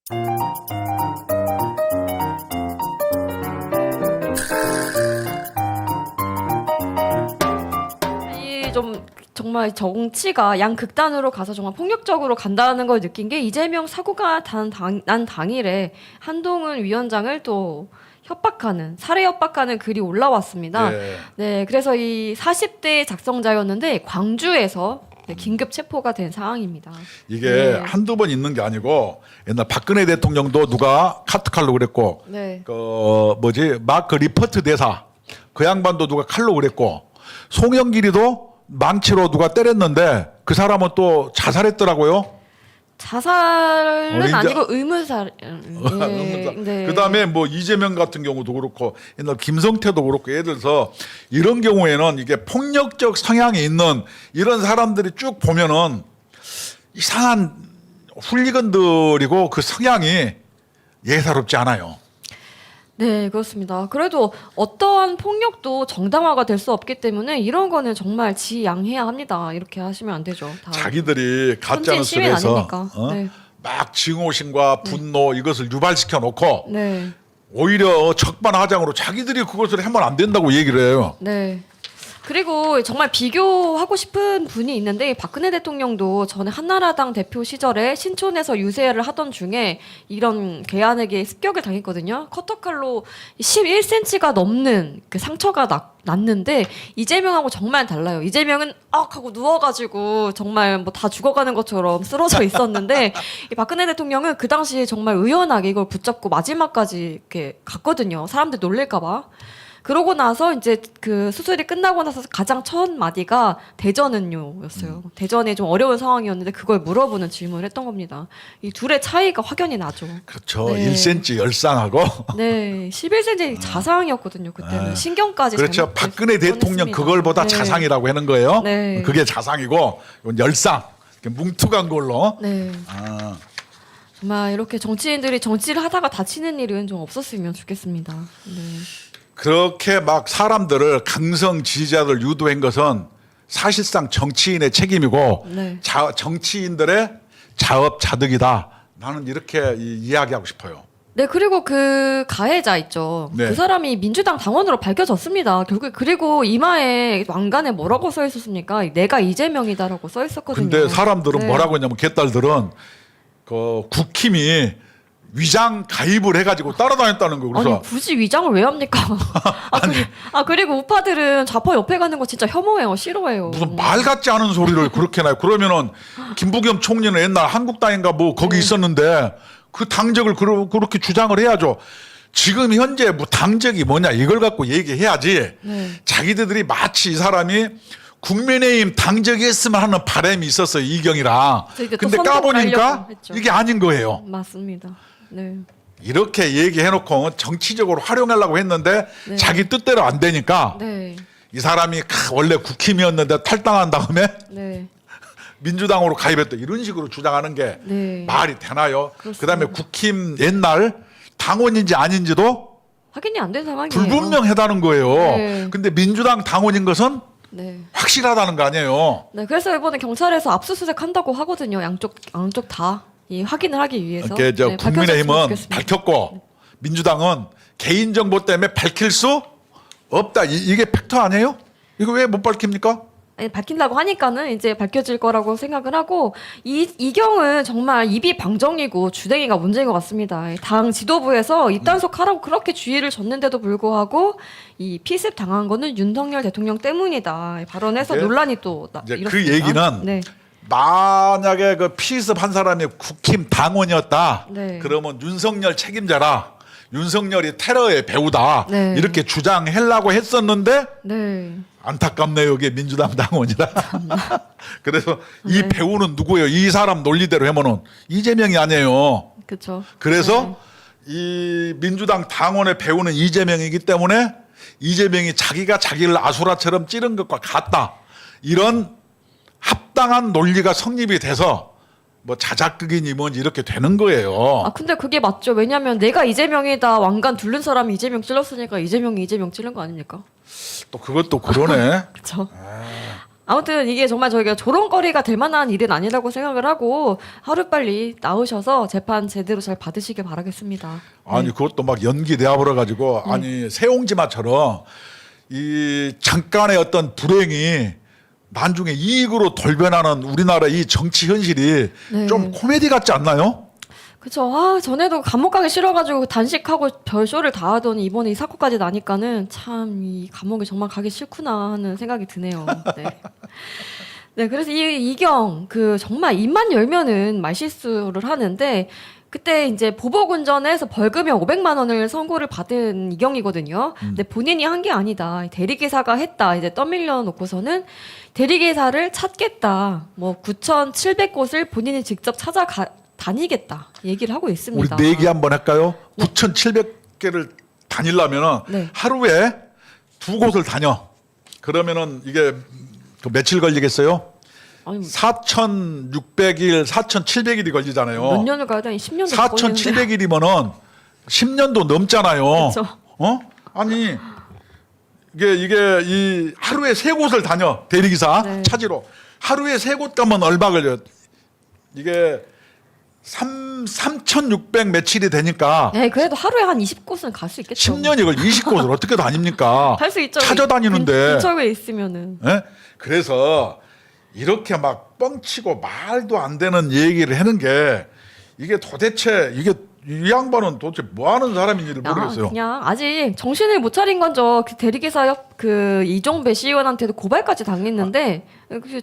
좀 정말 정치가 양극단으로 가서 정말 폭력적으로 간다는 걸 느낀 게 이재명 사고가 난 당일에 한동훈 위원장을 또 살해 협박하는 글이 올라왔습니다. 네, 그래서 이 40대 작성자였는데 광주에서 긴급 체포가 된 상황입니다. 이게 한두 번 있는 게 아니고 옛날 박근혜 대통령도 누가 카트칼로 그랬고 마크 리퍼트 대사 그 양반도 누가 칼로 그랬고 송영길이도 망치로 누가 때렸는데 그 사람은 또 자살했더라고요. 자살은 아니고 의문살. 네. 그다음에 뭐 이재명 같은 경우도 그렇고 옛날 김성태도 그렇고 예를 들어서 이런 경우에는 이게 폭력적 성향이 있는 이런 사람들이 쭉 보면은 이상한 훌리건들이고 그 성향이 예사롭지 않아요. 네, 그렇습니다. 그래도 어떠한 폭력도 정당화가 될 수 없기 때문에 이런 거는 정말 지양해야 합니다. 이렇게 하시면 안 되죠. 자기들이 가짜뉴스에서 막 증오심과 분노 이것을 유발시켜 놓고 오히려 적반하장으로 자기들이 그것을 하면 안 된다고 얘기를 해요. 네. 그리고 정말 비교하고 싶은 분이 있는데 박근혜 대통령도 전에 한나라당 대표 시절에 신촌에서 유세를 하던 중에 이런 괴한에게 습격을 당했거든요. 커터칼로 11cm가 넘는 그 상처가 났는데 이재명하고 정말 달라요. 이재명은 하고 누워가지고 정말 뭐 다 죽어가는 것처럼 쓰러져 있었는데 이 박근혜 대통령은 그 당시에 정말 의연하게 이걸 붙잡고 마지막까지 이렇게 갔거든요. 사람들 놀릴까봐. 그러고 나서 이제 그 수술이 끝나고 나서 가장 첫 마디가 대전은요였어요. 대전에 좀 어려운 상황이었는데 그걸 물어보는 질문을 했던 겁니다. 이 둘의 차이가 확연히 나죠. 그렇죠. 1cm 열상하고. 네, 11cm 자상이었거든요. 그때는 신경까지. 그렇죠. 박근혜 대통령 그걸보다 자상이라고 하는 거예요. 그게 자상이고 이건 열상, 뭉툭한 걸로. 정말 이렇게 정치인들이 정치를 하다가 다치는 일은 좀 없었으면 좋겠습니다. 그렇게 막 사람들을 강성 지지자들 유도한 것은 사실상 정치인의 책임이고 정치인들의 자업자득이다. 나는 이렇게 이야기하고 싶어요. 네, 그리고 그 가해자 있죠. 그 사람이 민주당 당원으로 밝혀졌습니다. 결국 그리고 이마에 왕관에 뭐라고 써 있었습니까? 내가 이재명이다라고 써 있었거든요. 근데 사람들은 뭐라고 했냐면 개딸들은 그 국힘이 위장 가입을 해가지고 따라다녔다는 거예요. 그래서 아니 굳이 위장을 왜 합니까? 그리고 우파들은 좌파 옆에 가는 거 진짜 혐오해요, 싫어해요. 무슨 말 같지 않은 소리를 그렇게 나요. 그러면은 김부겸 총리는 옛날 한국당인가 뭐 거기 있었는데 그 당적을 그렇게 주장을 해야죠. 지금 현재 뭐 당적이 뭐냐 이걸 갖고 얘기해야지. 자기들이 마치 이 사람이 국민의힘 당적이 했으면 하는 바람이 있었어요, 이경이랑. 근데 까보니까 이게 아닌 거예요. 맞습니다. 네. 이렇게 얘기해놓고 정치적으로 활용하려고 했는데 자기 뜻대로 안 되니까 이 사람이 원래 국힘이었는데 탈당한 다음에 민주당으로 가입했다 이런 식으로 주장하는 게 말이 되나요? 그다음에 국힘 옛날 당원인지 아닌지도 확인이 안 된 상황이에요. 불분명하다는 거예요. 근데 민주당 당원인 것은 확실하다는 거 아니에요. 그래서 이번에 경찰에서 압수수색 한다고 하거든요. 양쪽 다. 이 확인을 하기 위해서. 국민의힘은 밝혔고 민주당은 개인정보 때문에 밝힐 수 없다. 이게 팩트 아니에요? 이거 왜 못 밝힙니까? 아니, 밝힌다고 하니까는 이제 밝혀질 거라고 생각을 하고 이경은 정말 입이 방정이고 주댕이가 문제인 것 같습니다. 당 지도부에서 입단속하라고 그렇게 주의를 줬는데도 불구하고 이 피습 당한 거는 윤석열 대통령 때문이다. 발언해서 논란이 또 일었습니다. 그 얘기는 만약에 그 피습한 사람이 국힘 당원이었다. 그러면 윤석열 책임자라. 윤석열이 테러의 배우다. 이렇게 주장하려고 했었는데 안타깝네요. 이게 민주당 당원이라. 그래서 이 배우는 누구예요? 이 사람 논리대로 하면은 이재명이 아니에요. 그렇죠. 그래서 이 민주당 당원의 배우는 이재명이기 때문에 이재명이 자기가 자기를 아수라처럼 찌른 것과 같다. 이런 합당한 논리가 성립이 돼서 뭐 자작극이니 뭔지 이렇게 되는 거예요. 근데 그게 맞죠. 왜냐하면 내가 이재명이다 왕관 두른 사람이 이재명 찔렀으니까 이재명이 이재명 찔른 거 아닙니까? 또 그것도 그러네. 그렇죠. 아무튼 이게 정말 저희가 조롱거리가 될 만한 일은 아니라고 생각을 하고 하루빨리 나오셔서 재판 제대로 잘 받으시길 바라겠습니다. 아니 그것도 막 연기되어 버려 가지고 아니 세옹지마처럼 이 잠깐의 어떤 불행이 나중에 이익으로 돌변하는 우리나라 이 정치 현실이 네. 좀 코미디 같지 않나요? 그쵸. 아, 전에도 감옥 가기 싫어가지고 단식하고 별쇼를 다 하더니 이번에 이 사건까지 나니까는 참 이 감옥에 정말 가기 싫구나 하는 생각이 드네요. 네. 네, 그래서 이경 정말 입만 열면은 말실수를 하는데 그때 이제 보복 운전해서 벌금이 500만 원을 선고를 받은 이경이거든요. 근데 본인이 한 게 아니다. 대리기사가 했다. 이제 떠밀려 놓고서는 대리기사를 찾겠다. 뭐 9,700곳을 본인이 직접 다니겠다. 얘기를 하고 있습니다. 우리 내기 한번 할까요? 9,700개를 다니려면 네. 하루에 2곳을 다녀. 그러면은 이게 그 며칠 걸리겠어요? 아니, 4,600일, 4,700일이 걸리잖아요. 몇 년을 가야 되니 10년도 4,700일이면은 10년도 넘잖아요. 그쵸. 어? 아니 이게 이 하루에 3곳을 다녀 대리기사 네. 찾으러 하루에 3곳 가면 얼마 걸려? 이게 3,600 며칠이 되니까 네, 그래도 하루에 한 20곳은 갈 수 있겠죠. 10년이 걸 20곳을 어떻게 다닙니까? 할 수 있죠. 찾아다니는데. 근처에 있으면은. 예? 그래서 이렇게 막 뻥치고 말도 안 되는 얘기를 하는 게 이게 도대체 이 양반은 도대체 뭐 하는 사람인지를 모르겠어요. 그냥 아직 정신을 못 차린 건죠. 그 대리기사 이종배 시의원한테도 고발까지 당했는데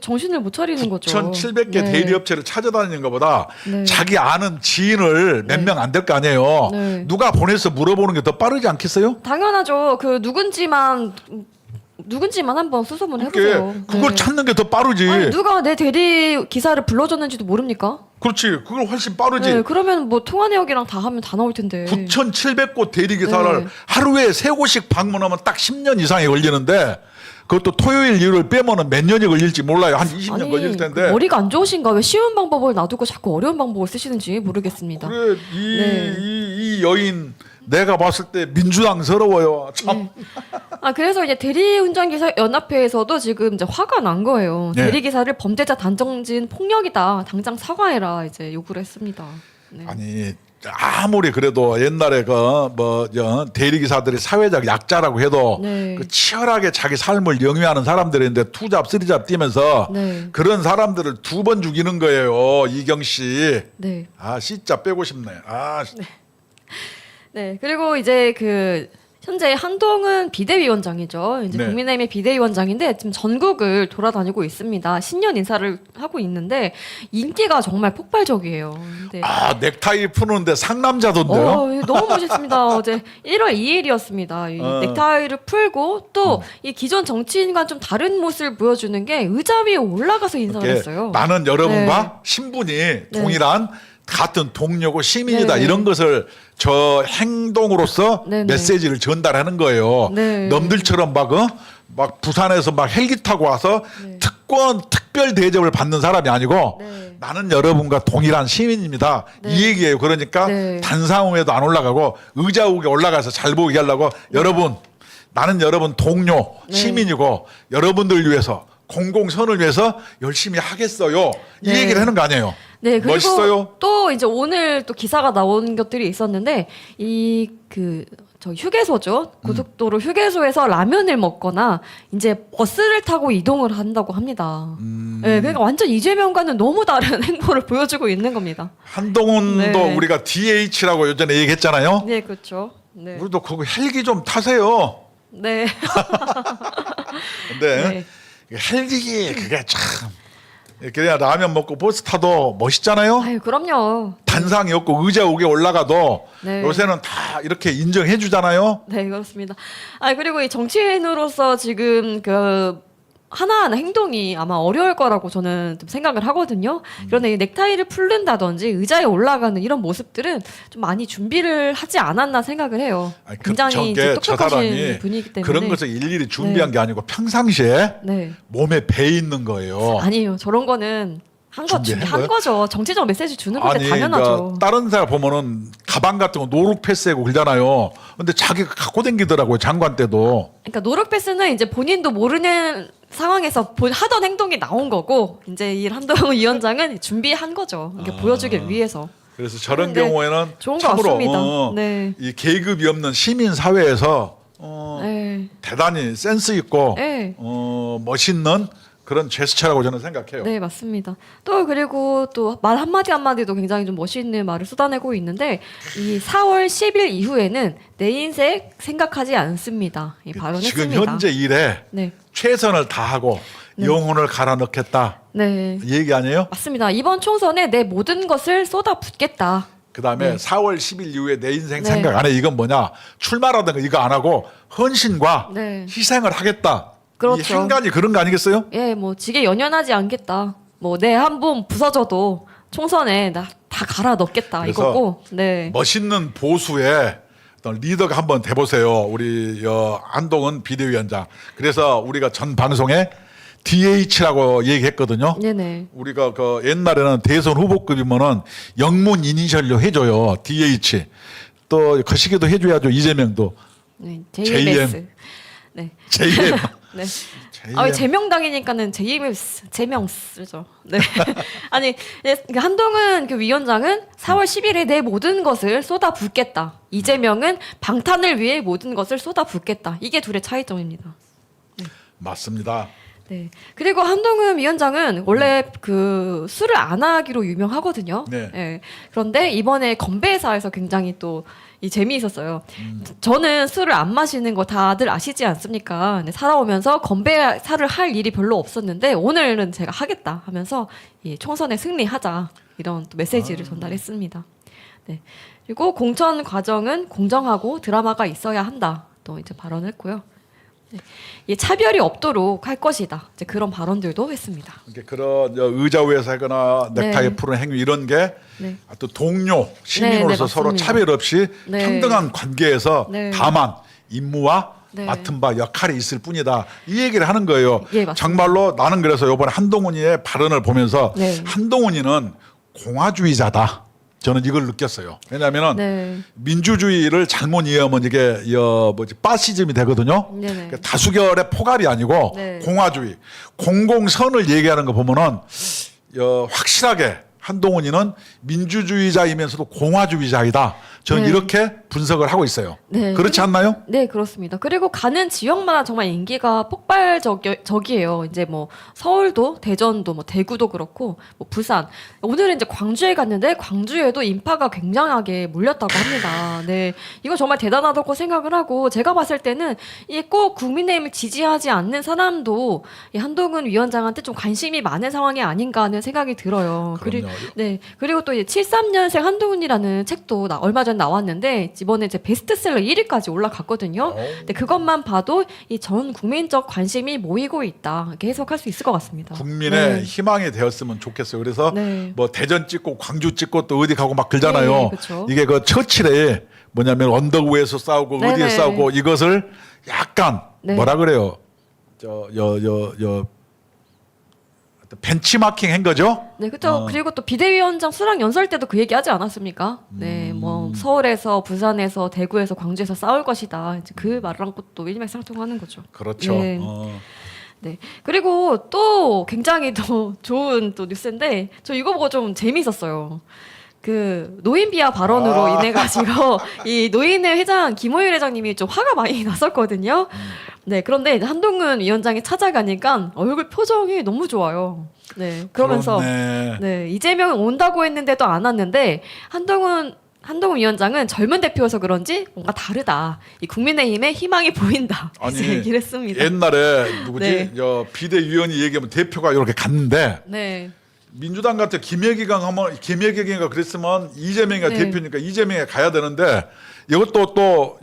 정신을 못 차리는 거죠. 9,700개 네. 대리업체를 찾아다니는 것보다 네. 자기 아는 지인을 몇 네. 명 안 될 거 아니에요. 네. 누가 보내서 물어보는 게 더 빠르지 않겠어요? 당연하죠. 누군지만 한번 수소문 해보세요. 그걸 네. 찾는 게 더 빠르지. 아니, 누가 내 대리 기사를 불러줬는지도 모릅니까? 그렇지. 그걸 훨씬 빠르지. 네, 그러면 뭐 통화 내역이랑 다 하면 다 나올 텐데. 9,700곳 대리기사를 네. 하루에 3곳씩 방문하면 딱 10년 이상이 걸리는데 그것도 토요일 일요일 빼면은 몇 년이 걸릴지 몰라요. 한 20년 아니, 걸릴 텐데. 머리가 안 좋으신가? 왜 쉬운 방법을 놔두고 자꾸 어려운 방법을 쓰시는지 모르겠습니다. 그래 네. 이 여인 내가 봤을 때 민주당스러워요. 참. 그래서 이제 대리운전기사 연합회에서도 지금 이제 화가 난 거예요. 네. 대리기사를 범죄자 단정진 폭력이다. 당장 사과해라. 이제 요구를 했습니다. 네. 아니 아무리 그래도 옛날에 대리기사들이 사회적 약자라고 해도 네. 그 치열하게 자기 삶을 영위하는 사람들인데 투잡 쓰리잡 뛰면서 네. 그런 사람들을 2번 죽이는 거예요. 이경 씨. 네. 아 C자 빼고 싶네. 네. 그리고 이제 현재 한동훈 비대위원장이죠. 이제 네. 국민의힘의 비대위원장인데 지금 전국을 돌아다니고 있습니다. 신년 인사를 하고 있는데 인기가 정말 폭발적이에요. 근데 넥타이 푸는데 상남자던데요? 너무 멋있습니다. 어제 1월 2일이었습니다. 이 넥타이를 풀고 또 이 기존 정치인과 좀 다른 모습을 보여주는 게 의자 위에 올라가서 인사를 했어요. 나는 여러분과 신분이 동일한 같은 동료고 시민이다 네네. 이런 것을 저 행동으로서 네네. 메시지를 전달하는 거예요. 네. 넘들처럼 막 부산에서 막 헬기 타고 와서 특별 대접을 받는 사람이 아니고 네. 나는 여러분과 동일한 시민입니다. 네. 이 얘기예요. 그러니까 네. 단상위에도 안 올라가고 의자 위에 올라가서 잘 보이게 하려고 여러분 나는 여러분 동료 시민이고 여러분들 위해서 공공선을 위해서 열심히 하겠어요. 이 네. 얘기를 하는 거 아니에요. 네, 그리고 멋있어요. 또 이제 오늘 또 기사가 나온 것들이 있었는데 저 휴게소죠. 고속도로 휴게소에서 라면을 먹거나 이제 버스를 타고 이동을 한다고 합니다. 네, 그러니까 완전 이재명과는 너무 다른 행보를 보여주고 있는 겁니다. 한동훈도 네. 우리가 DH라고 예전에 얘기했잖아요. 네, 그렇죠. 네. 우리도 그거 헬기 좀 타세요. 네. 근데 헬기 그게 참 그냥 라면 먹고 버스 타도 멋있잖아요. 아유, 그럼요. 단상이 없고 의자 위에 올라가도 네. 요새는 다 이렇게 인정해 주잖아요. 네, 그렇습니다. 그리고 이 정치인으로서 지금 하나하나 행동이 아마 어려울 거라고 저는 좀 생각을 하거든요. 그런데 이 넥타이를 풀른다든지 의자에 올라가는 이런 모습들은 좀 많이 준비를 하지 않았나 생각을 해요. 아니, 굉장히 이제 저 사람이 똑똑하신 분이기 때문에. 그런 것을 일일이 준비한 게 아니고 평상시에 네. 몸에 배 있는 거예요. 아니에요. 저런 거는 준비한 준비한 거예요? 거죠. 정치적 메시지 주는 건데 당연하죠. 그러니까 다른 사람 보면은 가방 같은 거 노룩 패스하고 그러잖아요. 근데 자기가 갖고 다니더라고요. 장관 때도. 그러니까 노룩패스는 이제 본인도 모르는 상황에서 하던 행동이 나온 거고 이제 이 한동훈 위원장은 준비한 거죠. 이렇게 보여주길 위해서. 그래서 저런 네, 경우에는 좋은 것 참으로 같습니다. 네. 이 계급이 없는 시민 사회에서 네. 대단히 센스 있고 네. 멋있는 그런 제스처라고 저는 생각해요. 네, 맞습니다. 또 그리고 또 말 한마디 한마디도 굉장히 좀 멋있는 말을 쏟아내고 있는데 이 4월 10일 이후에는 내 인생 생각하지 않습니다. 이 발언했습니다. 지금 현재 일에 네. 최선을 다하고 영혼을 갈아 넣겠다. 네. 이 얘기 아니에요? 맞습니다. 이번 총선에 내 모든 것을 쏟아붓겠다. 그다음에 4월 10일 이후에 내 인생 네. 생각 안 해. 이건 뭐냐? 출마라든가 이거 안 하고 헌신과 네. 희생을 하겠다. 그렇죠. 이 행간이 그런 거 아니겠어요? 예, 뭐 지게 연연하지 않겠다. 뭐 내 한 번 부서져도 총선에 나 다 갈아 넣겠다 그래서 이거고. 네. 멋있는 보수의 어떤 리더가 한번 돼보세요. 우리 한동훈 비대위원장. 그래서 우리가 전 방송에 DH라고 얘기했거든요. 네네. 우리가 그 옛날에는 대선 후보급이면은 영문 이니셜로 해줘요. DH. 또 거시기도 해줘야죠. 이재명도 네. JMS. 네. JM. 네. JM. 아, 제명당이니까는 JMS, 제명스죠. 네. 아니, 한동훈 그 위원장은 4월 10일에 내 모든 것을 쏟아붓겠다. 이재명은 방탄을 위해 모든 것을 쏟아붓겠다. 이게 둘의 차이점입니다. 맞습니다. 네. 그리고 한동훈 위원장은 원래 그 술을 안 하기로 유명하거든요. 네. 예. 그런데 이번에 건배사에서 굉장히 또 이 재미있었어요. 저는 술을 안 마시는 거 다들 아시지 않습니까? 네, 살아오면서 건배사를 할 일이 별로 없었는데 오늘은 제가 하겠다 하면서 이 총선에 승리하자 이런 또 메시지를 전달했습니다. 네. 그리고 공천 과정은 공정하고 드라마가 있어야 한다. 또 이제 발언했고요. 네. 이 차별이 없도록 할 것이다. 이제 그런 발언들도 했습니다. 이렇게 그런 의자 위에서 하거나 넥타이 네. 푸는 행위 이런 게 네. 또 동료 시민으로서 네, 서로 맞습니다. 차별 없이 네. 평등한 관계에서 네. 다만 임무와 네. 맡은 바 역할이 있을 뿐이다. 이 얘기를 하는 거예요. 예, 맞습니다. 정말로 나는 그래서 이번에 한동훈이의 발언을 보면서 네. 한동훈이는 공화주의자다. 저는 이걸 느꼈어요. 왜냐하면 네. 민주주의를 잘못 이해하면 이게 파시즘이 되거든요. 네네. 그러니까 다수결의 포괄이 아니고 네. 공화주의, 공공선을 얘기하는 거 보면은 확실하게 한동훈이는 민주주의자이면서도 공화주의자이다. 저는 네. 이렇게 분석을 하고 있어요. 네. 그렇지 않나요? 네, 그렇습니다. 그리고 가는 지역마다 정말 인기가 폭발적이에요. 이제 뭐 서울도, 대전도, 뭐 대구도 그렇고, 뭐 부산. 오늘은 이제 광주에 갔는데 광주에도 인파가 굉장하게 몰렸다고 합니다. 네, 이거 정말 대단하다고 생각을 하고 제가 봤을 때는 이 꼭 국민의힘을 지지하지 않는 사람도 이 한동훈 위원장한테 좀 관심이 많은 상황이 아닌가 하는 생각이 들어요. 그럼요. 네, 그리고 또 이제 73년생 한동훈이라는 책도 얼마 전에 나왔는데 이번에 이제 베스트셀러 1위까지 올라갔거든요. 근데 그것만 봐도 이 전 국민적 관심이 모이고 있다. 이렇게 해석할 수 있을 것 같습니다. 국민의 네. 희망이 되었으면 좋겠어요. 그래서 네. 뭐 대전 찍고 광주 찍고 또 어디 가고 막 그러잖아요. 네, 그쵸. 이게 그 처칠에 뭐냐면 언덕 위에서 싸우고 네네. 어디에 싸우고 이것을 약간 네. 뭐라 그래요? 벤치마킹 한 거죠? 네, 그렇죠. 그리고 또 비대위원장 수락 연설 때도 그 얘기 하지 않았습니까? 네, 뭐 서울에서, 부산에서, 대구에서, 광주에서 싸울 것이다. 이제 그 말랑 또 일맥상통하는 거죠. 그렇죠. 네. 네. 그리고 또 굉장히 또 좋은 또 뉴스인데 저 이거 보고 좀 재미있었어요. 그 노인 비하 발언으로 인해 가지고 이 노인회 회장 김호율 회장님이 좀 화가 많이 났었거든요. 네. 그런데 한동훈 위원장이 찾아가니까 얼굴 표정이 너무 좋아요. 네. 그러면서 그렇네. 네, 이재명 온다고 했는데도 안 왔는데 한동훈 위원장은 젊은 대표여서 그런지 뭔가 다르다. 이 국민의힘에 희망이 보인다. 아니, 이제 얘기를 했습니다. 옛날에 누구지? 네. 비대위원이 얘기하면 대표가 이렇게 갔는데 네. 민주당 같은 김혜경인가 그랬으면 이재명이가 네. 대표니까 이재명이 가야 되는데 이것도 또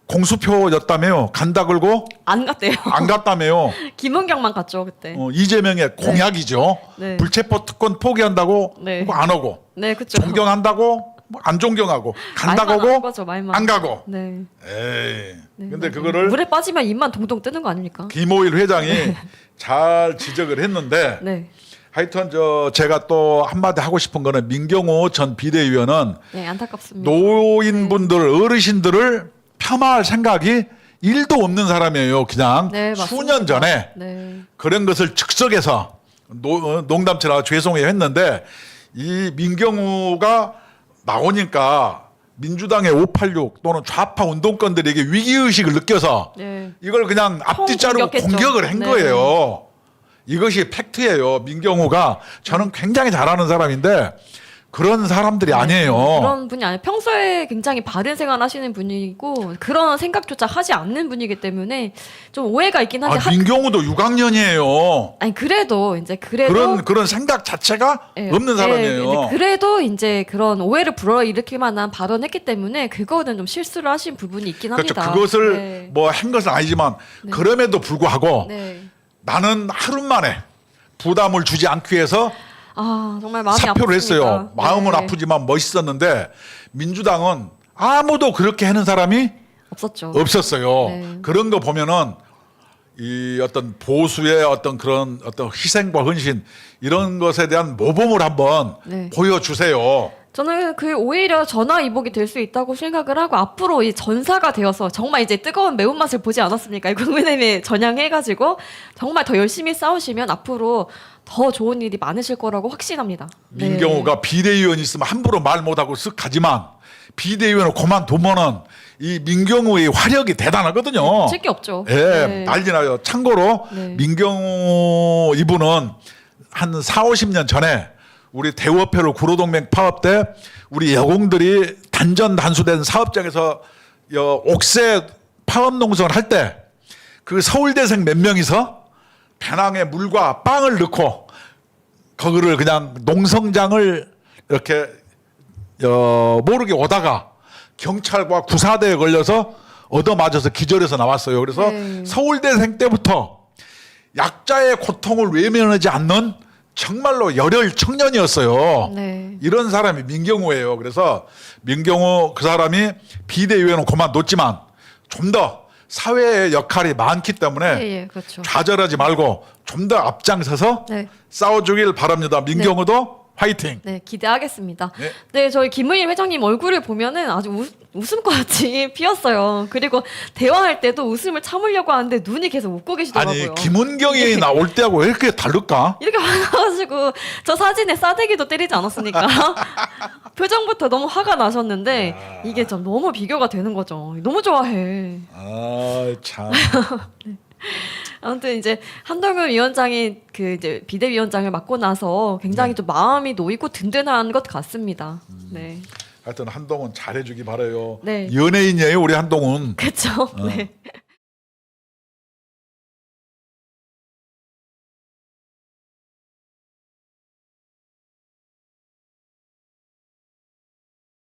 공수표였다며요. 간다 걸고 안 갔대요. 안 갔다며요. 김은경만 갔죠 그때. 이재명의 공약이죠. 네. 불체포 특권 포기한다고 네. 안 오고 네, 그렇죠. 존경한다고 안 존경하고 간다고 말만 하는 하고 거죠, 말만. 안 가고. 네. 에이. 네, 근데 맞아요. 그거를 물에 빠지면 입만 동동 뜨는 거 아닙니까? 김호일 회장이 잘 지적을 했는데 네. 하여튼 제가 또 한마디 하고 싶은 거는 민경호 전 비대위원은 네, 안타깝습니다. 노인분들 어르신들을 폄하할 생각이 일도 없는 사람이에요. 그냥 네, 맞습니다. 수년 전에 네. 그런 것을 즉석에서 농담처럼 죄송해요 했는데 이 민경우가 나오니까 민주당의 586 또는 좌파 운동권들에게 위기의식을 느껴서 네. 이걸 그냥 앞뒤 자르고 공격했죠. 공격을 한 네. 거예요. 이것이 팩트예요. 민경우가 저는 굉장히 잘하는 사람인데 그런 사람들이 아니에요. 그런 분이 아니에요. 평소에 굉장히 바른 생활 하시는 분이고 그런 생각조차 하지 않는 분이기 때문에 좀 오해가 있긴 한데 민경우도 6학년이에요. 아니 그래도 그런 생각 자체가 예, 없는 예, 사람이에요. 근데 그래도 이제 그런 오해를 불어일으킬 만한 발언했기 때문에 그거는 좀 실수를 하신 부분이 있긴 그렇죠. 합니다. 그것을 네. 뭐 한 것은 아니지만 그럼에도 불구하고 네. 나는 하루 만에 부담을 주지 않기 위해서 아 정말 마음이 사표를 아프습니다. 했어요. 마음은 네. 아프지만 멋있었는데 민주당은 아무도 그렇게 하는 사람이 없었죠. 없었어요. 네. 그런 거 보면은 이 어떤 보수의 어떤 그런 어떤 희생과 헌신 이런 것에 대한 모범을 한번 네. 보여주세요. 저는 그 오히려 전화위복이 될 수 있다고 생각을 하고 앞으로 이 전사가 되어서 정말 이제 뜨거운 매운맛을 보지 않았습니까? 이 국민의힘에 전향해가지고 정말 더 열심히 싸우시면 앞으로 더 좋은 일이 많으실 거라고 확신합니다. 네. 민경우가 비대위원 있으면 함부로 말 못하고 쓱 가지만 비대위원을 그만두면은 이 민경우의 화력이 대단하거든요. 칠 게 없죠. 예, 네. 난리 나요. 참고로 네. 민경우 이분은 한 4, 50년 전에 우리 대우협회로 구로동맹 파업 때 우리 여공들이 단전단수된 사업장에서 옥새 파업 농성을 할 때 그 서울대생 몇 명이서 배낭에 물과 빵을 넣고 거기를 그냥 농성장을 이렇게 모르게 오다가 경찰과 구사대에 걸려서 얻어맞아서 기절해서 나왔어요. 그래서 네. 서울대생 때부터 약자의 고통을 외면하지 않는 정말로 열혈 청년이었어요. 네. 이런 사람이 민경우예요. 그래서 민경우 그 사람이 비대위원은 그만뒀지만 좀 더 사회의 역할이 많기 때문에 예, 그렇죠. 좌절하지 말고 좀 더 앞장서서 네. 싸워주길 바랍니다. 민경우도 화이팅. 네, 기대하겠습니다. 네. 네, 저희 김은희 회장님 얼굴을 보면은 아주 웃음꽃이 피었어요. 그리고 대화할 때도 웃음을 참으려고 하는데 눈이 계속 웃고 계시더라고요. 아니 김은경이 나올 때하고 왜 이렇게 다를까? 이렇게 화나가지고 저 사진에 싸대기도 때리지 않았습니까? 표정부터 너무 화가 나셨는데 이게 좀 너무 비교가 되는 거죠. 너무 좋아해. 아 참. 아무튼 이제 한동훈 위원장이 그 이제 비대위원장을 맡고 나서 굉장히 좀 마음이 놓이고 든든한 것 같습니다. 네, 하여튼 한동훈 잘해주기 바라요. 네. 연예인이에요 우리 한동훈. 그렇죠. 네.